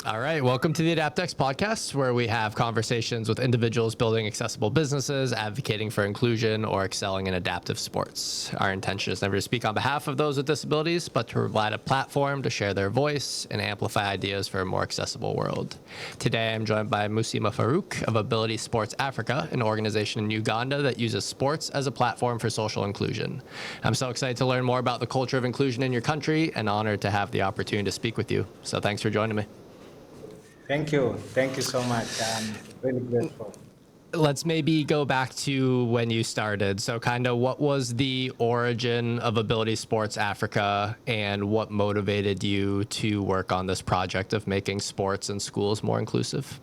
All right, welcome to the AdaptX Podcast, where we have conversations with individuals building accessible businesses, advocating for inclusion, or excelling in adaptive sports. Our intention is never to speak on behalf of those with disabilities, but to provide a platform to share their voice and amplify ideas for a more accessible world. Today, I'm joined by Musema Faruk of Ability Sports Africa, an organization in Uganda that uses sports as a platform for social inclusion. I'm so excited to learn more about the culture of inclusion in your country and honored to have the opportunity to speak with you. So thanks for joining me. Thank you. Thank you so much. I'm really grateful. Let's maybe go back to when you started. So kind of what was the origin of Ability Sports Africa and what motivated you to work on this project of making sports in schools more inclusive?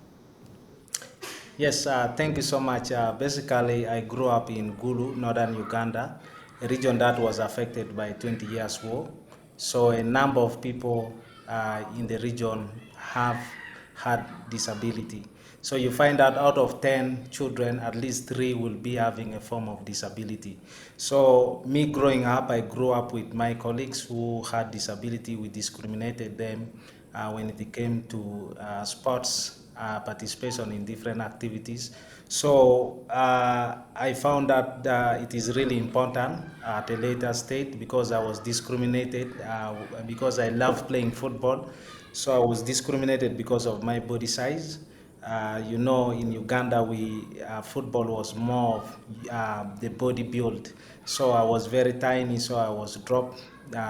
Yes, thank you so much. Basically, I grew up in Gulu, northern Uganda, a region that was affected by 20 years war. So a number of people in the region have had disability. So you find that out of 10 children, at least 3 will be having a form of disability. So me growing up, I grew up with my colleagues who had disability. We discriminated them when it came to sports participation in different activities. So I found that it is really important at a later stage because I was discriminated because I love playing football. So I was discriminated because of my body size. In Uganda, football was more of the body build. So I was very tiny, so I was dropped.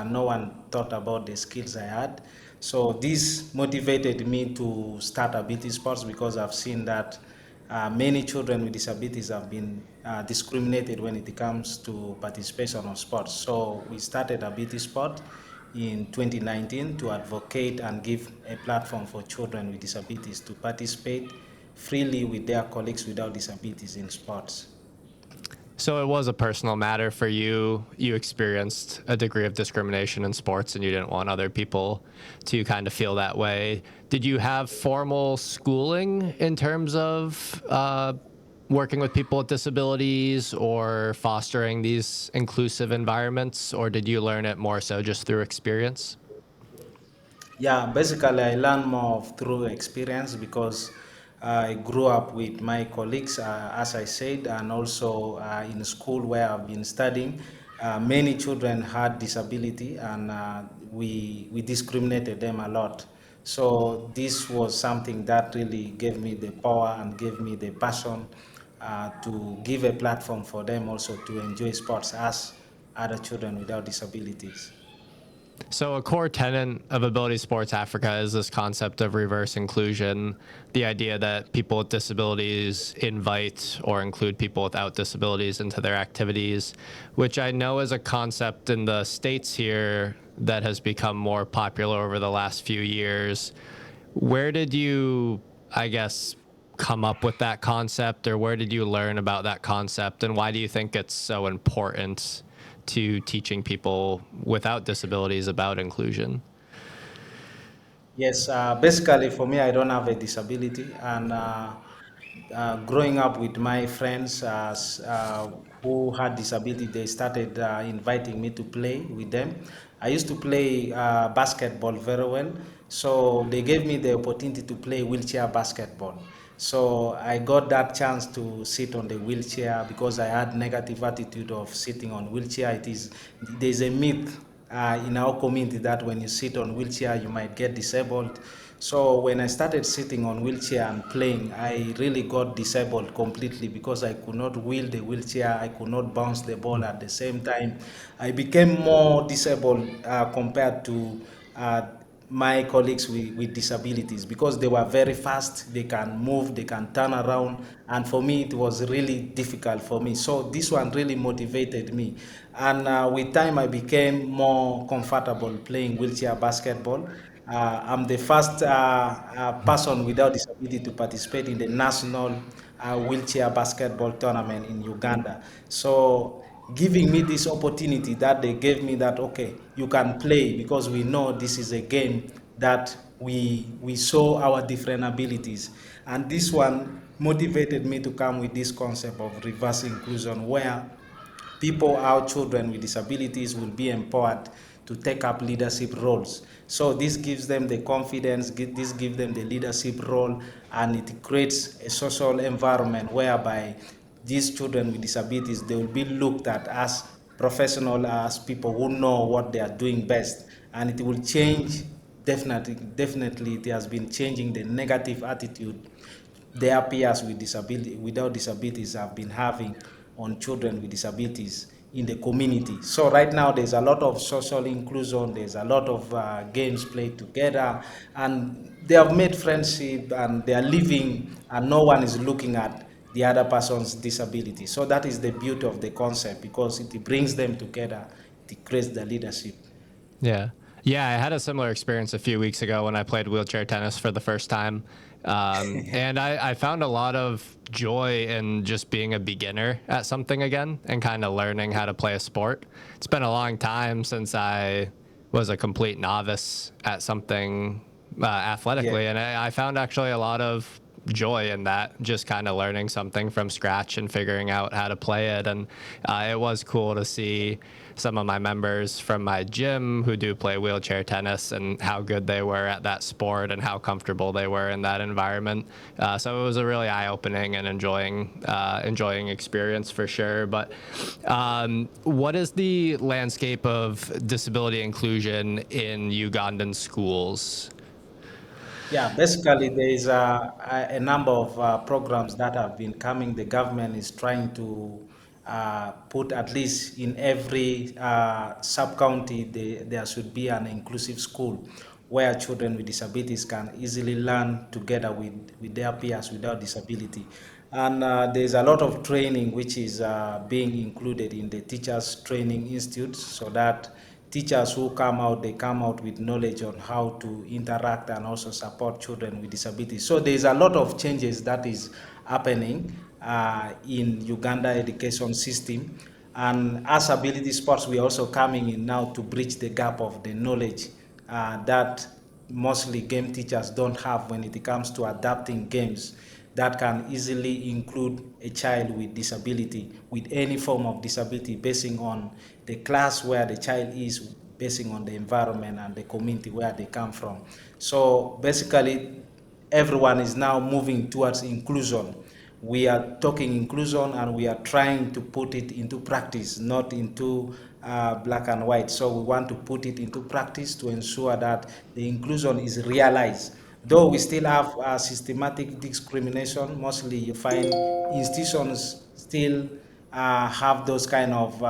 No one thought about the skills I had. So this motivated me to start Ability Sports because I've seen that many children with disabilities have been discriminated when it comes to participation on sports. So we started Ability Sport in 2019 to advocate and give a platform for children with disabilities to participate freely with their colleagues without disabilities in sports. So it was a personal matter for you. You experienced a degree of discrimination in sports and you didn't want other people to kind of feel that way. Did you have formal schooling in terms of working with people with disabilities or fostering these inclusive environments, or did you learn it more so just through experience? Yeah, basically, I learned more through experience because I grew up with my colleagues, as I said, and also in school where I've been studying. Many children had disability, and we discriminated them a lot. So this was something that really gave me the power and gave me the passion to give a platform for them also to enjoy sports as other children without disabilities. So a core tenet of Ability Sports Africa is this concept of reverse inclusion, the idea that people with disabilities invite or include people without disabilities into their activities, which I know is a concept in the States here that has become more popular over the last few years. Where did you, I guess, come up with that concept, or where did you learn about that concept, and why do you think it's so important to teaching people without disabilities about inclusion? Yes, basically for me, I don't have a disability, and growing up with my friends who had disability, they started inviting me to play with them. I used to play basketball very well, so they gave me the opportunity to play wheelchair basketball. So I got that chance to sit on the wheelchair because I had negative attitude of sitting on wheelchair. There's a myth in our community that when you sit on wheelchair you might get disabled. So when I started sitting on wheelchair and playing, I really got disabled completely because I could not wheel the wheelchair, I could not bounce the ball at the same time. I became more disabled compared to my colleagues with disabilities because they were very fast, they can move, they can turn around, and for me it was really difficult for me. So this one really motivated me, and with time I became more comfortable playing wheelchair basketball. I'm the first person without disability to participate in the national wheelchair basketball tournament in Uganda. So giving me this opportunity that they gave me, that okay, you can play, because we know this is a game that we saw our different abilities, and this one motivated me to come with this concept of reverse inclusion, where people, our children with disabilities, will be empowered to take up leadership roles. So this gives them the confidence, this gives them the leadership role, and it creates a social environment whereby these children with disabilities, they will be looked at as professional, as people who know what they are doing best, and it will change. Definitely it has been changing the negative attitude their peers with disability without disabilities have been having on children with disabilities in the community. So right now there's a lot of social inclusion, there's a lot of games played together, and they have made friendship and they are living, and no one is looking at the other person's disability. So that is the beauty of the concept, because it brings them together, it creates the leadership. Yeah. Yeah, I had a similar experience a few weeks ago when I played wheelchair tennis for the first time. And I found a lot of joy in just being a beginner at something again and kind of learning how to play a sport. It's been a long time since I was a complete novice at something Yeah. athletically. And I found actually a lot of joy in that, just kind of learning something from scratch and figuring out how to play it. And it was cool to see some of my members from my gym who do play wheelchair tennis and how good they were at that sport and how comfortable they were in that environment. So it was a really eye-opening and enjoying experience for sure. But what is the landscape of disability inclusion in Ugandan schools? Yeah, basically there is a number of programs that have been coming. The government is trying to put at least in every sub-county there should be an inclusive school where children with disabilities can easily learn together with their peers without disability. And there's a lot of training which is being included in the teachers training institutes, so that teachers who come out, they come out with knowledge on how to interact and also support children with disabilities. So there's a lot of changes that is happening in Uganda education system. And as ability sports, we are also coming in now to bridge the gap of the knowledge that mostly game teachers don't have when it comes to adapting games that can easily include a child with disability, with any form of disability, basing on the class where the child is, basing on the environment and the community where they come from. So basically, everyone is now moving towards inclusion. We are talking inclusion and we are trying to put it into practice, not into black and white. So we want to put it into practice to ensure that the inclusion is realized. Though we still have systematic discrimination, mostly you find institutions still have those kind of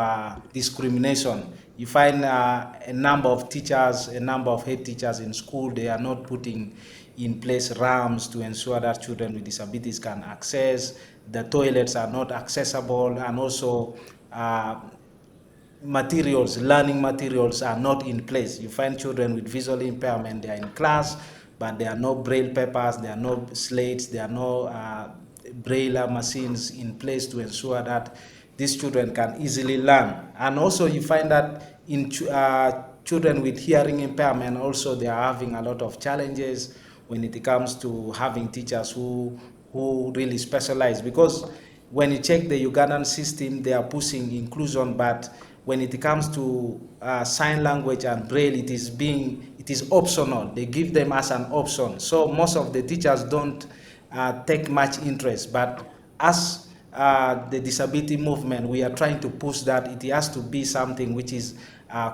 discrimination. You find a number of teachers, a number of head teachers in school, they are not putting in place ramps to ensure that children with disabilities can access. The toilets are not accessible, and also learning materials are not in place. You find children with visual impairment, they are in class, but there are no braille papers, there are no slates, there are no braille machines in place to ensure that these children can easily learn. And also you find that in children with hearing impairment, also they are having a lot of challenges when it comes to having teachers who really specialize, because when you check the Ugandan system, they are pushing inclusion, but when it comes to sign language and braille, it is optional. They give them as an option. So most of the teachers don't take much interest. But as the disability movement, we are trying to push that it has to be something which is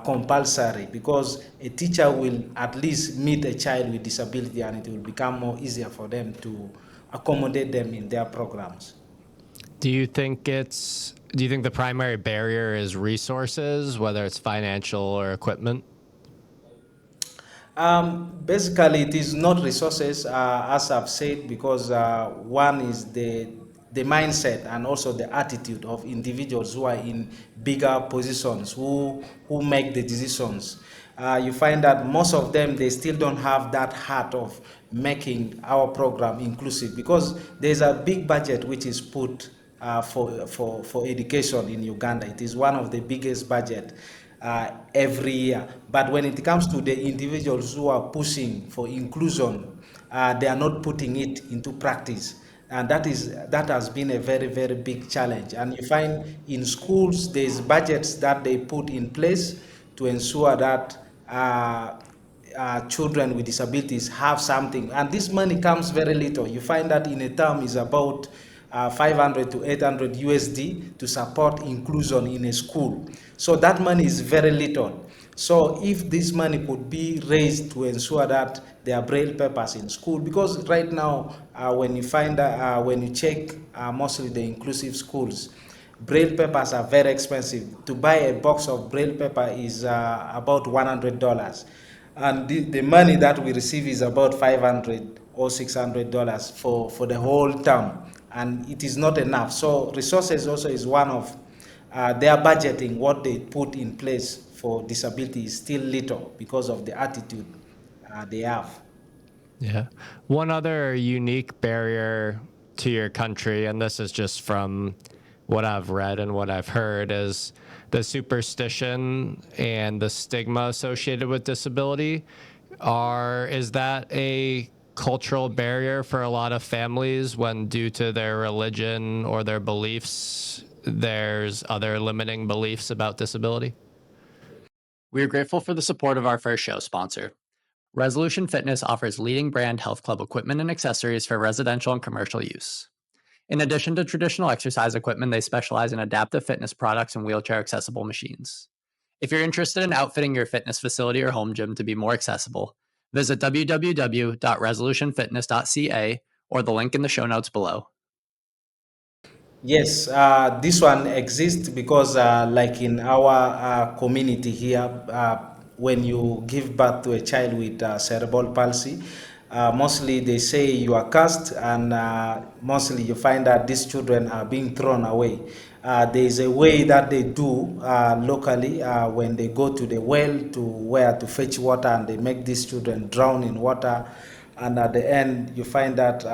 compulsory, because a teacher will at least meet a child with disability, and it will become more easier for them to accommodate them in their programs. Do you think the primary barrier is resources, whether it's financial or equipment? Basically, it is not resources, as I've said, because one is the mindset and also the attitude of individuals who are in bigger positions, who make the decisions. You find that most of them, they still don't have that heart of making our program inclusive, because there's a big budget which is put for education in Uganda. It is one of the biggest budget every year. But when it comes to the individuals who are pushing for inclusion, they are not putting it into practice. And that has been a very, big challenge. And you find in schools, there's budgets that they put in place to ensure that children with disabilities have something. And this money comes very little. You find that in a term is about 500 to 800 USD to support inclusion in a school. So that money is very little. So if this money could be raised to ensure that there are braille papers in school, because right now when you find when you check mostly the inclusive schools, braille papers are very expensive. To buy a box of braille paper is about $100, and the money that we receive is about 500 or $600 for the whole term, and it is not enough. So resources also is one of their budgeting. What they put in place for disability is still little because of the attitude they have. Yeah. One other unique barrier to your country, and this is just from what I've read and what I've heard, is the superstition and the stigma associated with disability. Is that a cultural barrier for a lot of families when, due to their religion or their beliefs, there's other limiting beliefs about disability? We are grateful for the support of our first show sponsor. Resolution Fitness offers leading brand health club equipment and accessories for residential and commercial use. In addition to traditional exercise equipment, they specialize in adaptive fitness products and wheelchair accessible machines. If you're interested in outfitting your fitness facility or home gym to be more accessible, visit www.resolutionfitness.ca or the link in the show notes below. Yes, this one exists because, like in our community here, when you give birth to a child with cerebral palsy, mostly they say you are cursed, and mostly you find that these children are being thrown away. There is a way that they do locally when they go to the well to where to fetch water, and they make these children drown in water, and at the end you find that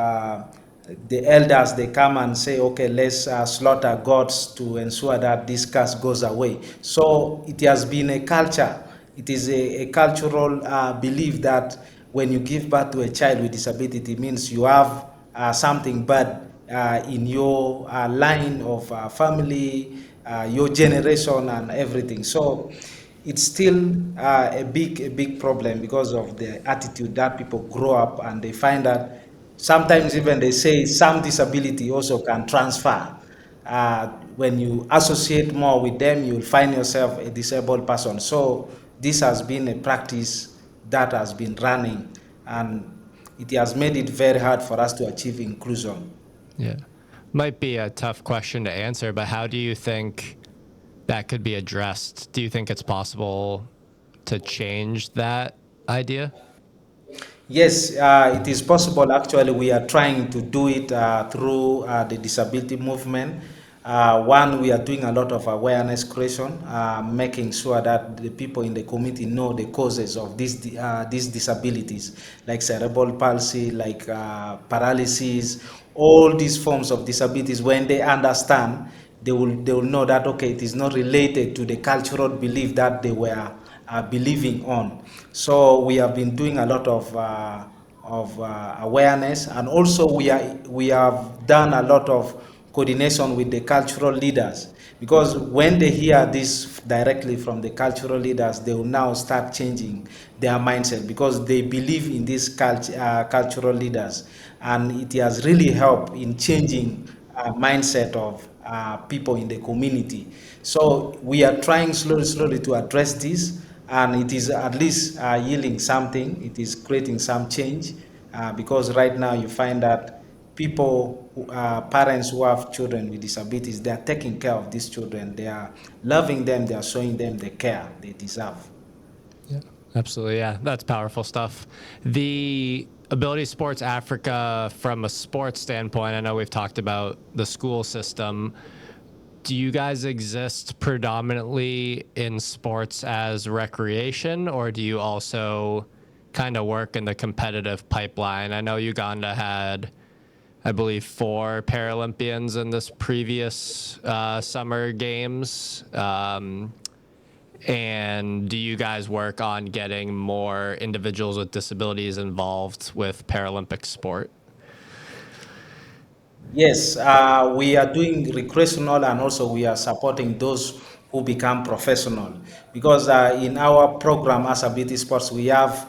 the elders, they come and say, okay, let's slaughter goats to ensure that this curse goes away. So it has been a culture. It is a cultural belief that when you give birth to a child with disability, it means you have something bad in your line of family, your generation, and everything. So it's still a big problem because of the attitude that people grow up, and they find that sometimes even they say some disability also can transfer. When you associate more with them, you'll find yourself a disabled person. So this has been a practice that has been running, and it has made it very hard for us to achieve inclusion. Yeah. Might be a tough question to answer, but how do you think that could be addressed? Do you think it's possible to change that idea? Yes, it is possible. Actually, we are trying to do it through the disability movement. One, we are doing a lot of awareness creation, making sure that the people in the community know the causes of these disabilities, like cerebral palsy, like paralysis, all these forms of disabilities. When they understand, they will know that, okay, it is not related to the cultural belief that they were believing on. So we have been doing a lot of awareness, and also we have done a lot of coordination with the cultural leaders, because when they hear this directly from the cultural leaders, they will now start changing their mindset, because they believe in these cultural leaders, and it has really helped in changing mindset of people in the community. So we are trying slowly to address this, and it is at least yielding something. It is creating some change, because right now you find that people, parents who have children with disabilities, they are taking care of these children. They are loving them. They are showing them the care they deserve. Yeah, absolutely. Yeah, that's powerful stuff. The Ability Sports Africa, from a sports standpoint, I know we've talked about the school system. Do you guys exist predominantly in sports as recreation, or do you also kind of work in the competitive pipeline? I know Uganda had, I believe, 4 Paralympians in this previous summer games. And do you guys work on getting more individuals with disabilities involved with Paralympic sport? Yes, we are doing recreational, and also we are supporting those who become professional. Because in our program as ability sports, we have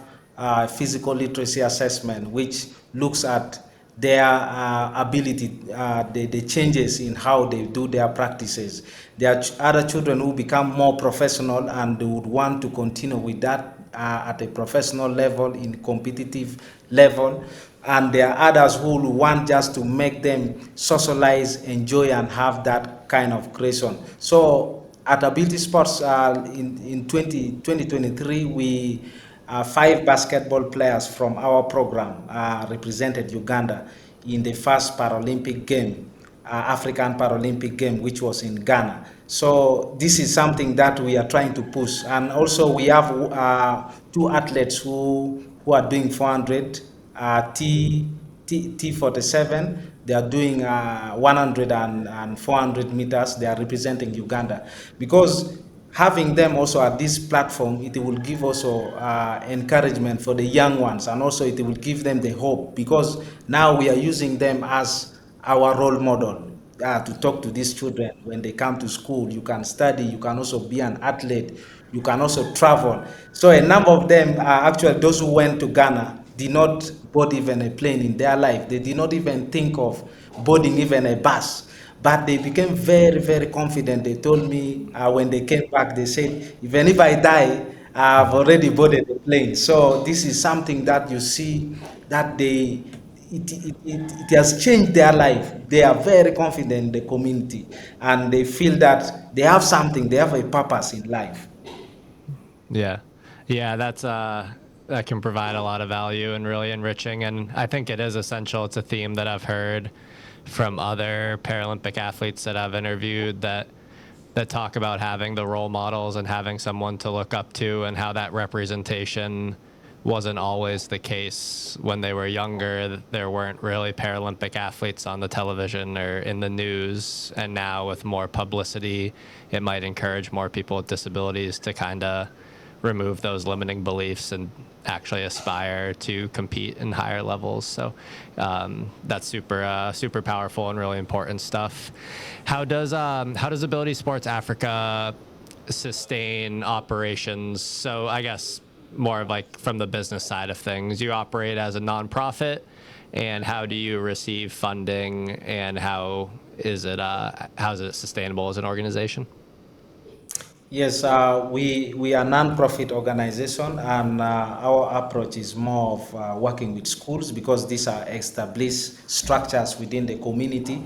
physical literacy assessment, which looks at their ability, the changes in how they do their practices. There are other children who become more professional and they would want to continue with that at a professional level, in competitive level. And there are others who will want just to make them socialize, enjoy, and have that kind of creation. So at Ability Sports in 2023, we five basketball players from our program represented Uganda in the first Paralympic game, African Paralympic game, which was in Ghana. So this is something that we are trying to push. And also we have two athletes who are doing 400 T47. They are doing 100 and 400 meters. They are representing Uganda. Because having them also at this platform, it will give also encouragement for the young ones, and also it will give them the hope, because now we are using them as our role model to talk to these children when they come to school. You can study, you can also be an athlete, you can also travel. So a number of them, actually those who went to Ghana, did not board even a plane in their life. They did not even think of boarding even a bus. But they became very, very confident. They told me when they came back, they said, even if I die, I've already boarded the plane. So this is something that you see that it has changed their life. They are very confident in the community, and they feel that they have something, they have a purpose in life. Yeah. Yeah, that can provide a lot of value and really enriching, and I think it is essential. It's a theme that I've heard from other Paralympic athletes that I've interviewed that talk about having the role models and having someone to look up to, and how that representation wasn't always the case when they were younger. There weren't really Paralympic athletes on the television or in the news, and now with more publicity, it might encourage more people with disabilities to kind of remove those limiting beliefs and actually aspire to compete in higher levels. So that's super powerful and really important stuff. How does Ability Sports Africa sustain operations? So I guess more of like from the business side of things, you operate as a nonprofit, and how do you receive funding, and how is it sustainable as an organization? Yes, we are a non-profit organization, and our approach is more of working with schools, because these are established structures within the community.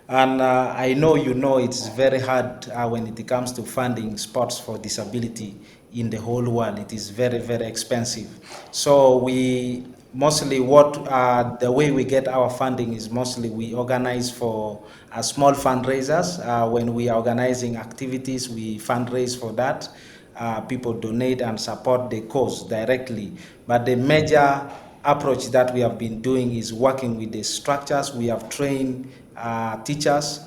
And I know you know it's very hard when it comes to funding sports for disability in the whole world. It is very, very expensive. So we mostly the way we get our funding is mostly we organize for small fundraisers. When we are organizing activities, we fundraise for that. People donate and support the cause directly. But the major approach that we have been doing is working with the structures. We have trained teachers.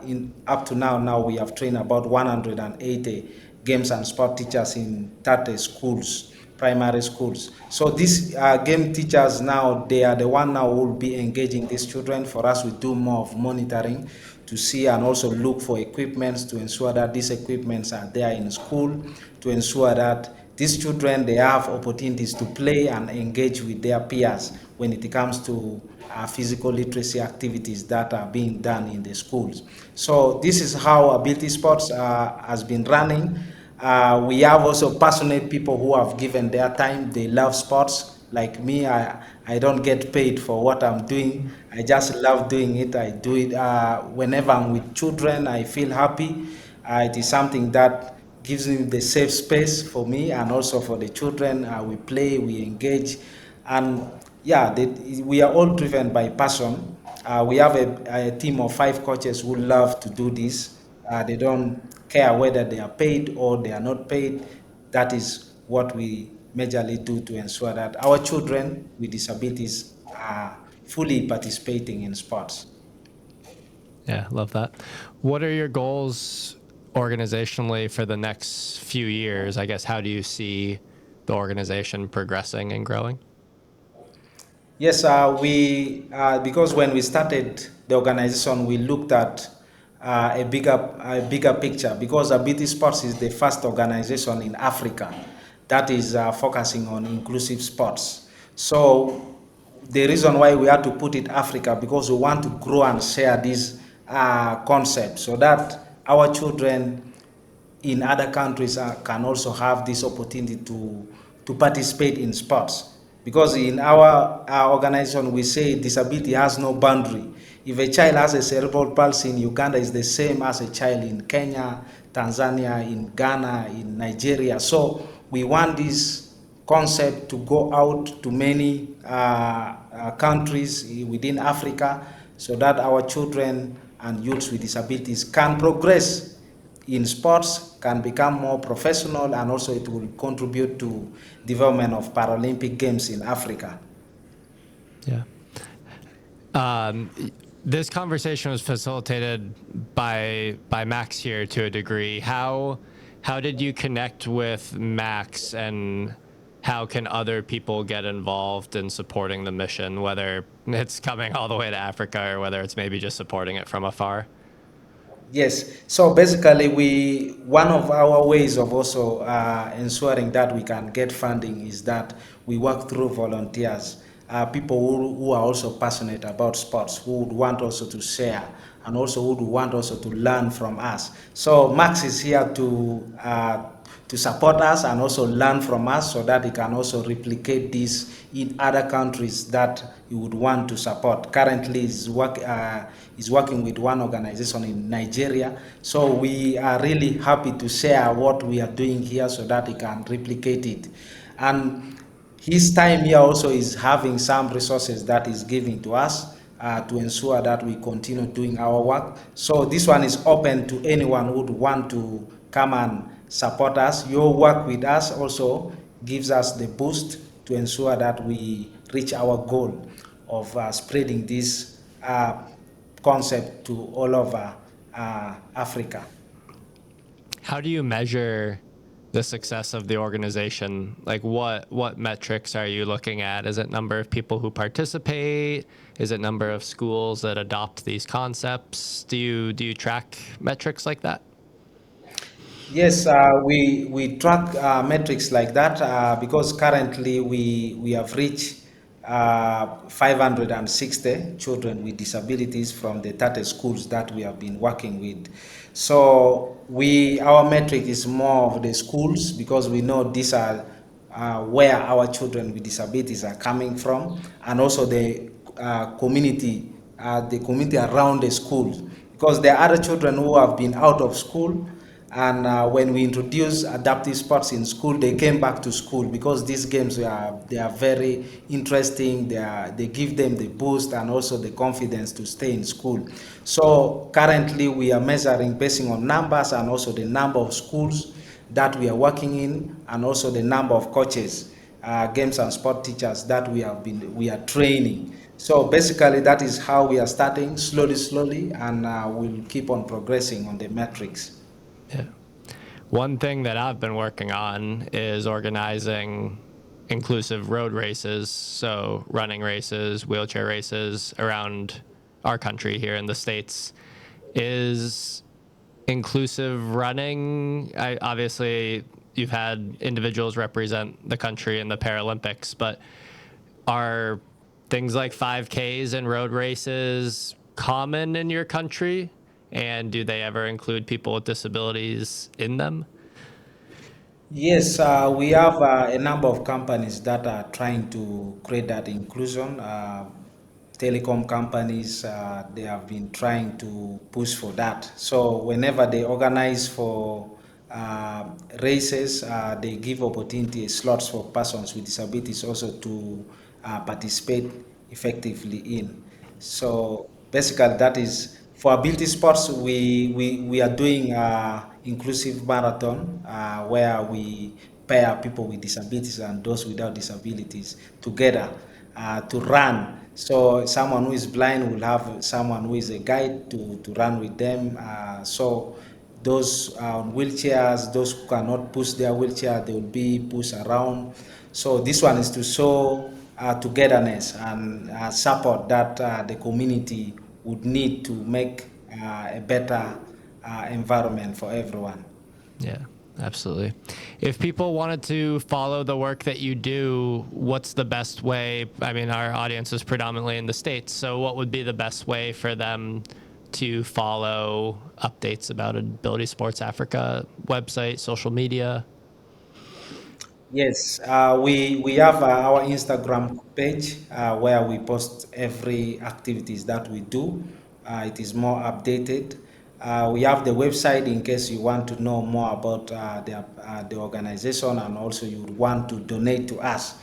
In up to now we have trained about 180 games and sport teachers in 30 schools, primary schools. So these game teachers now, they are the one now who will be engaging these children. For us, we do more of monitoring to see and also look for equipments to ensure that these equipments are there in school, to ensure that these children, they have opportunities to play and engage with their peers when it comes to physical literacy activities that are being done in the schools. So this is how Ability Sports has been running. We have also passionate people who have given their time. They love sports. Like me, I don't get paid for what I'm doing. I just love doing it. I do it whenever I'm with children. I feel happy. It is something that gives me the safe space for me and also for the children. We play, we engage, and yeah, we are all driven by passion. We have a team of 5 coaches who love to do this. They don't care whether they are paid or they are not paid. That is what we majorly do to ensure that our children with disabilities are fully participating in sports. Yeah, love that. What are your goals organizationally for the next few years? I guess, how do you see the organization progressing and growing? Yes, we because when we started the organization, we looked at a bigger picture, because Ability Sports is the first organization in Africa that is focusing on inclusive sports. So the reason why we had to put it Africa, because we want to grow and share this concept so that our children in other countries can also have this opportunity to participate in sports. Because in our organization, we say disability has no boundary. If a child has a cerebral palsy in Uganda, it's the same as a child in Kenya, Tanzania, in Ghana, in Nigeria. So we want this concept to go out to many countries within Africa, so that our children and youths with disabilities can progress in sports, can become more professional, and also it will contribute to development of Paralympic Games in Africa. Yeah. This conversation was facilitated by Max here to a degree. How did you connect with Max, and how can other people get involved in supporting the mission, whether it's coming all the way to Africa or whether it's maybe just supporting it from afar? Yes. So basically, one of our ways of also ensuring that we can get funding is that we work through volunteers, people who are also passionate about sports, who would want also to share, and also who would want also to learn from us. So Max is here to support us and also learn from us, so that he can also replicate this in other countries that he would want to support. Currently, he's working with one organization in Nigeria. So we are really happy to share what we are doing here so that he can replicate it. And his time here also is having some resources that is giving to us to ensure that we continue doing our work. So this one is open to anyone who would want to come and support us. Your work with us also gives us the boost to ensure that we reach our goal of spreading this concept to all over Africa. How do you measure the success of the organization? Like what metrics are you looking at? Is it number of people who participate? Is it number of schools that adopt these concepts? Do you track metrics like that? Yes, we track metrics like that because currently we have reached 560 children with disabilities from the 30 schools that we have been working with. So our metric is more of the schools, because we know these are where our children with disabilities are coming from, and also the community around the schools, because there are other children who have been out of school, and when we introduced adaptive sports in school, they came back to school, because these games they are very interesting. They give them the boost and also the confidence to stay in school. So currently we are measuring basing on numbers, and also the number of schools that we are working in, and also the number of coaches, games and sport teachers that we are training. So basically that is how we are starting slowly, and we'll keep on progressing on the metrics. Yeah. One thing that I've been working on is organizing inclusive road races, so running races, wheelchair races around our country here in the States. Is inclusive running, obviously you've had individuals represent the country in the Paralympics, but are things like 5Ks and road races common in your country? And do they ever include people with disabilities in them? Yes, we have a number of companies that are trying to create that inclusion. Telecom companies, they have been trying to push for that. So whenever they organize for races, they give opportunity slots for persons with disabilities also to participate effectively in. So basically, that is for ability sports. We are doing inclusive marathon where we pair people with disabilities and those without disabilities together to run. So someone who is blind will have someone who is a guide to run with them. So those on wheelchairs, those who cannot push their wheelchair, they will be pushed around. So this one is to show togetherness and support that the community would need to make a better environment for everyone. Yeah, absolutely. If people wanted to follow the work that you do, what's the best way? I mean, our audience is predominantly in the States, so what would be the best way for them to follow updates about Ability Sports Africa website, social media? Yes, we have our Instagram page where we post every activities that we do. It is more updated. We have the website in case you want to know more about the organization and also you want to donate to us.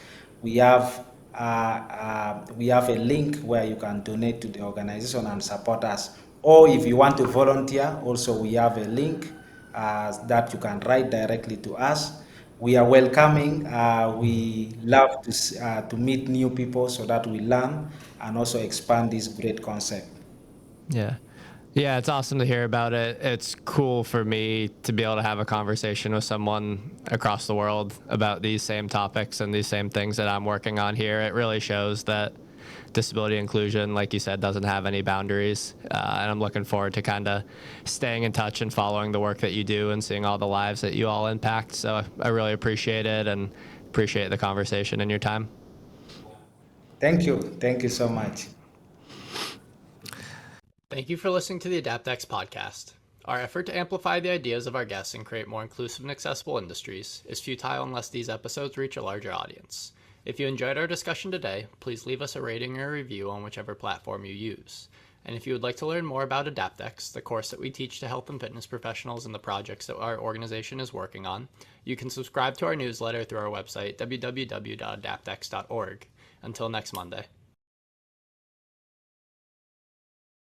We have a link where you can donate to the organization and support us. Or if you want to volunteer, also we have a link that you can write directly to us. We are welcoming. We love to meet new people so that we learn and also expand this great concept. Yeah. Yeah, it's awesome to hear about it. It's cool for me to be able to have a conversation with someone across the world about these same topics and these same things that I'm working on here. It really shows that disability inclusion, like you said, doesn't have any boundaries. And I'm looking forward to kind of staying in touch and following the work that you do and seeing all the lives that you all impact. So I really appreciate it and appreciate the conversation and your time. Thank you. Thank you so much. Thank you for listening to the AdaptX Podcast. Our effort to amplify the ideas of our guests and create more inclusive and accessible industries is futile unless these episodes reach a larger audience. If you enjoyed our discussion today, please leave us a rating or a review on whichever platform you use. And if you would like to learn more about AdaptX, the course that we teach to health and fitness professionals and the projects that our organization is working on, you can subscribe to our newsletter through our website, www.adaptx.org. Until next Monday.